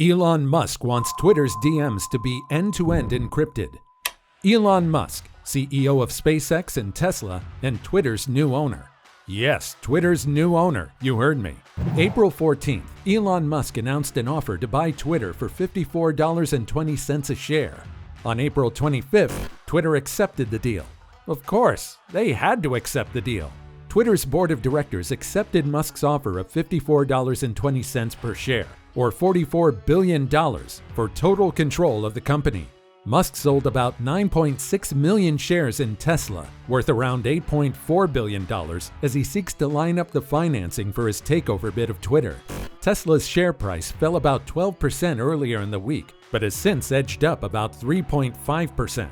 Elon Musk wants Twitter's DMs to be end-to-end encrypted. Elon Musk, CEO of SpaceX and Tesla, and Twitter's new owner. Yes, Twitter's new owner, you heard me. April 14th, Elon Musk announced an offer to buy Twitter for $54.20 a share. On April 25th, Twitter accepted the deal. Of course, they had to accept the deal. Twitter's board of directors accepted Musk's offer of $54.20 per share, or $44 billion, for total control of the company. Musk sold about 9.6 million shares in Tesla, worth around $8.4 billion, as he seeks to line up the financing for his takeover bid of Twitter. Tesla's share price fell about 12% earlier in the week, but has since edged up about 3.5%.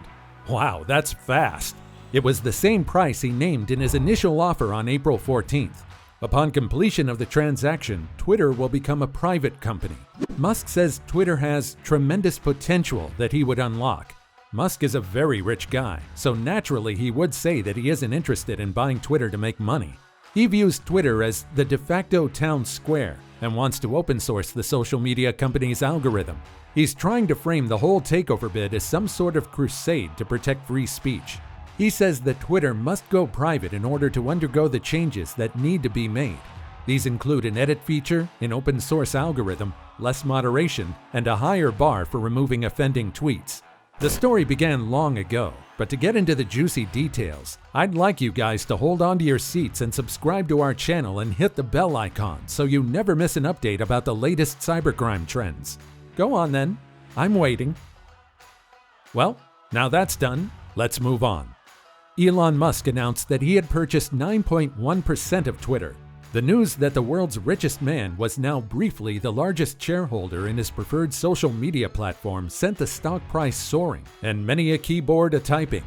Wow, that's fast! It was the same price he named in his initial offer on April 14th. Upon completion of the transaction, Twitter will become a private company. Musk says Twitter has tremendous potential that he would unlock. Musk is a very rich guy, so naturally he would say that he isn't interested in buying Twitter to make money. He views Twitter as the de facto town square and wants to open source the social media company's algorithm. He's trying to frame the whole takeover bid as some sort of crusade to protect free speech. He says that Twitter must go private in order to undergo the changes that need to be made. These include an edit feature, an open source algorithm, less moderation, and a higher bar for removing offending tweets. The story began long ago, but to get into the juicy details, I'd like you guys to hold on to your seats and subscribe to our channel and hit the bell icon so you never miss an update about the latest cybercrime trends. Go on then, I'm waiting. Well, now that's done, let's move on. Elon Musk announced that he had purchased 9.1% of Twitter. The news that the world's richest man was now briefly the largest shareholder in his preferred social media platform sent the stock price soaring, and many a keyboard a-typing.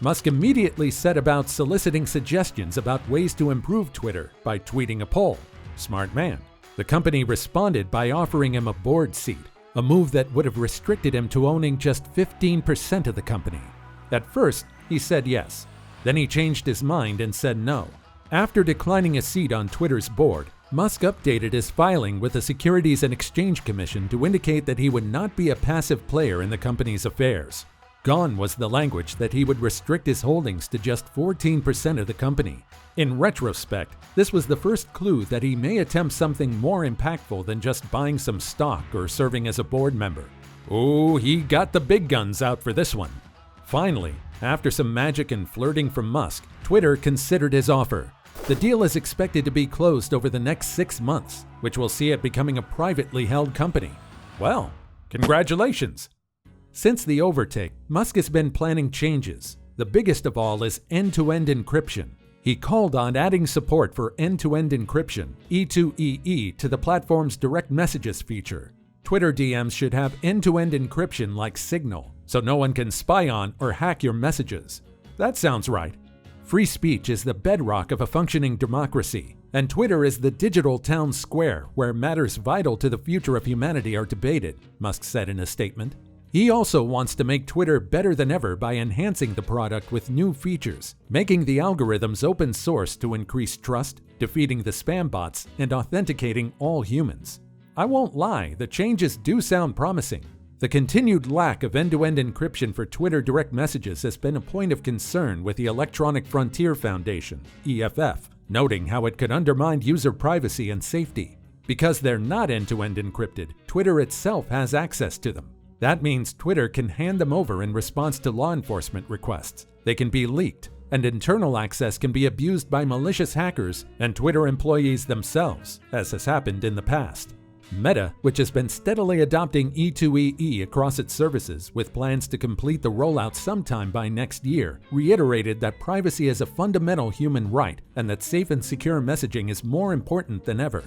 Musk immediately set about soliciting suggestions about ways to improve Twitter by tweeting a poll. Smart man. The company responded by offering him a board seat, a move that would have restricted him to owning just 15% of the company. At first, he said yes. Then he changed his mind and said no. After declining a seat on Twitter's board, Musk updated his filing with the Securities and Exchange Commission to indicate that he would not be a passive player in the company's affairs. Gone was the language that he would restrict his holdings to just 14% of the company. In retrospect, this was the first clue that he may attempt something more impactful than just buying some stock or serving as a board member. Oh, he got the big guns out for this one. Finally, after some magic and flirting from Musk, Twitter considered his offer. The deal is expected to be closed over the next 6 months, which will see it becoming a privately held company. Well, congratulations! Since the overtake, Musk has been planning changes. The biggest of all is end-to-end encryption. He called on adding support for end-to-end encryption, E2EE, to the platform's direct messages feature. Twitter DMs should have end-to-end encryption like Signal, so no one can spy on or hack your messages. That sounds right. Free speech is the bedrock of a functioning democracy, and Twitter is the digital town square where matters vital to the future of humanity are debated, Musk said in a statement. He also wants to make Twitter better than ever by enhancing the product with new features, making the algorithms open source to increase trust, defeating the spam bots, and authenticating all humans. I won't lie, the changes do sound promising. The continued lack of end-to-end encryption for Twitter direct messages has been a point of concern with the Electronic Frontier Foundation, EFF, noting how it could undermine user privacy and safety. Because they're not end-to-end encrypted, Twitter itself has access to them. That means Twitter can hand them over in response to law enforcement requests. They can be leaked, and internal access can be abused by malicious hackers and Twitter employees themselves, as has happened in the past. Meta, which has been steadily adopting E2EE across its services with plans to complete the rollout sometime by next year, reiterated that privacy is a fundamental human right and that safe and secure messaging is more important than ever.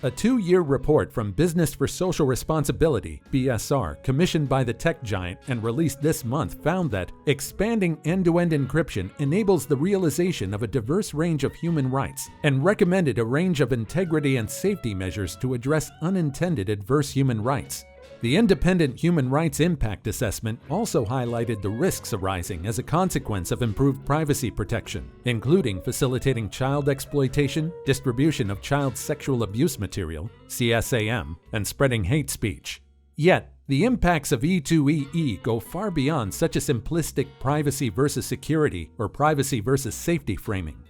A 2-year report from Business for Social Responsibility, BSR, commissioned by the tech giant and released this month, found that expanding end-to-end encryption enables the realization of a diverse range of human rights and recommended a range of integrity and safety measures to address unintended adverse human rights. The independent human rights impact assessment also highlighted the risks arising as a consequence of improved privacy protection, including facilitating child exploitation, distribution of child sexual abuse material, CSAM, and spreading hate speech. Yet, the impacts of E2EE go far beyond such a simplistic privacy versus security or privacy versus safety framing.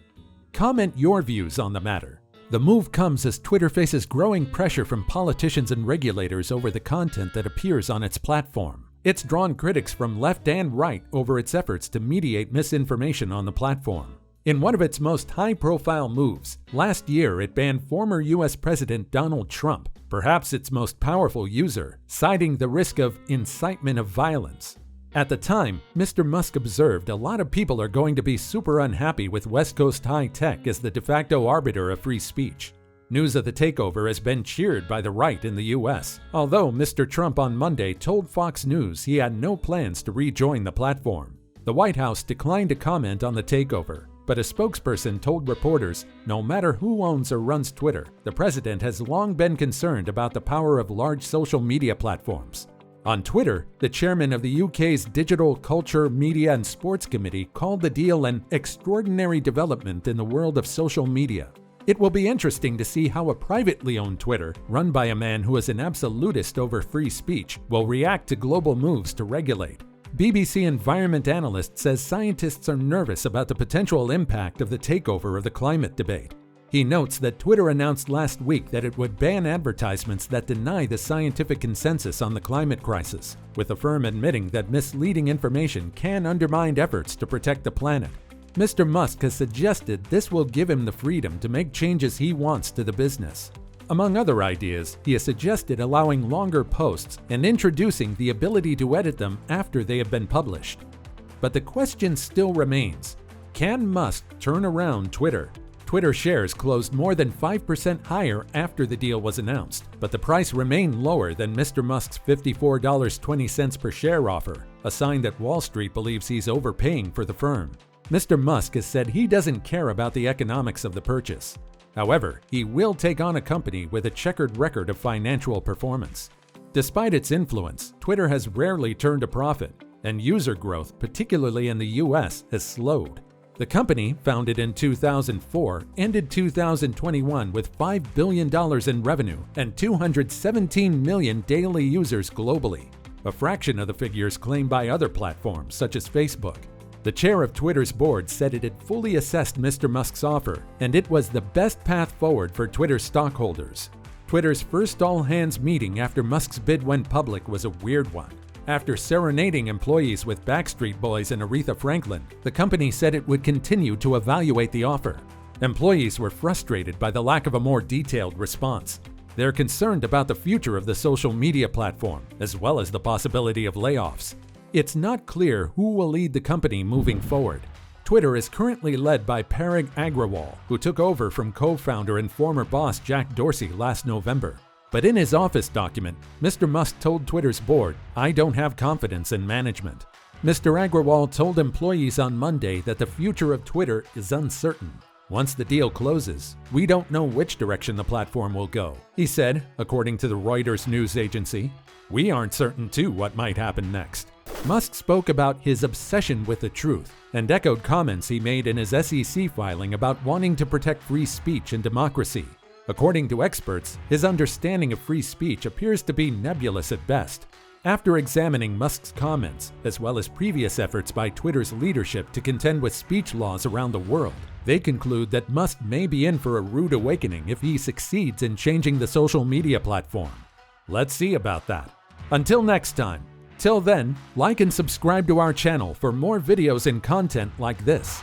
Comment your views on the matter. The move comes as Twitter faces growing pressure from politicians and regulators over the content that appears on its platform. It's drawn critics from left and right over its efforts to mediate misinformation on the platform. In one of its most high-profile moves, last year it banned former US President Donald Trump, perhaps its most powerful user, citing the risk of incitement of violence. At the time, Mr. Musk observed a lot of people are going to be super unhappy with West Coast high tech as the de facto arbiter of free speech. News of the takeover has been cheered by the right in the US, although Mr. Trump on Monday told Fox News he had no plans to rejoin the platform. The White House declined to comment on the takeover, but a spokesperson told reporters, no matter who owns or runs Twitter, the president has long been concerned about the power of large social media platforms. On Twitter, the chairman of the UK's Digital Culture, Media and Sports Committee called the deal an extraordinary development in the world of social media. It will be interesting to see how a privately owned Twitter, run by a man who is an absolutist over free speech, will react to global moves to regulate. BBC environment analyst says scientists are nervous about the potential impact of the takeover of the climate debate. He notes that Twitter announced last week that it would ban advertisements that deny the scientific consensus on the climate crisis, with the firm admitting that misleading information can undermine efforts to protect the planet. Mr. Musk has suggested this will give him the freedom to make changes he wants to the business. Among other ideas, he has suggested allowing longer posts and introducing the ability to edit them after they have been published. But the question still remains, can Musk turn around Twitter? Twitter shares closed more than 5% higher after the deal was announced, but the price remained lower than Mr. Musk's $54.20 per share offer, a sign that Wall Street believes he's overpaying for the firm. Mr. Musk has said he doesn't care about the economics of the purchase. However, he will take on a company with a checkered record of financial performance. Despite its influence, Twitter has rarely turned a profit, and user growth, particularly in the US, has slowed. The company, founded in 2004, ended 2021 with $5 billion in revenue and 217 million daily users globally, a fraction of the figures claimed by other platforms such as Facebook. The chair of Twitter's board said it had fully assessed Mr. Musk's offer, and it was the best path forward for Twitter stockholders. Twitter's first all-hands meeting after Musk's bid went public was a weird one. After serenading employees with Backstreet Boys and Aretha Franklin, the company said it would continue to evaluate the offer. Employees were frustrated by the lack of a more detailed response. They're concerned about the future of the social media platform, as well as the possibility of layoffs. It's not clear who will lead the company moving forward. Twitter is currently led by Parag Agrawal, who took over from co-founder and former boss Jack Dorsey last November. But in his office document, Mr. Musk told Twitter's board, "I don't have confidence in management." Mr. Agrawal told employees on Monday that the future of Twitter is uncertain. Once the deal closes, we don't know which direction the platform will go, he said, according to the Reuters news agency. We aren't certain too what might happen next. Musk spoke about his obsession with the truth and echoed comments he made in his SEC filing about wanting to protect free speech and democracy. According to experts, his understanding of free speech appears to be nebulous at best. After examining Musk's comments, as well as previous efforts by Twitter's leadership to contend with speech laws around the world, they conclude that Musk may be in for a rude awakening if he succeeds in changing the social media platform. Let's see about that. Until next time. Till then, like and subscribe to our channel for more videos and content like this.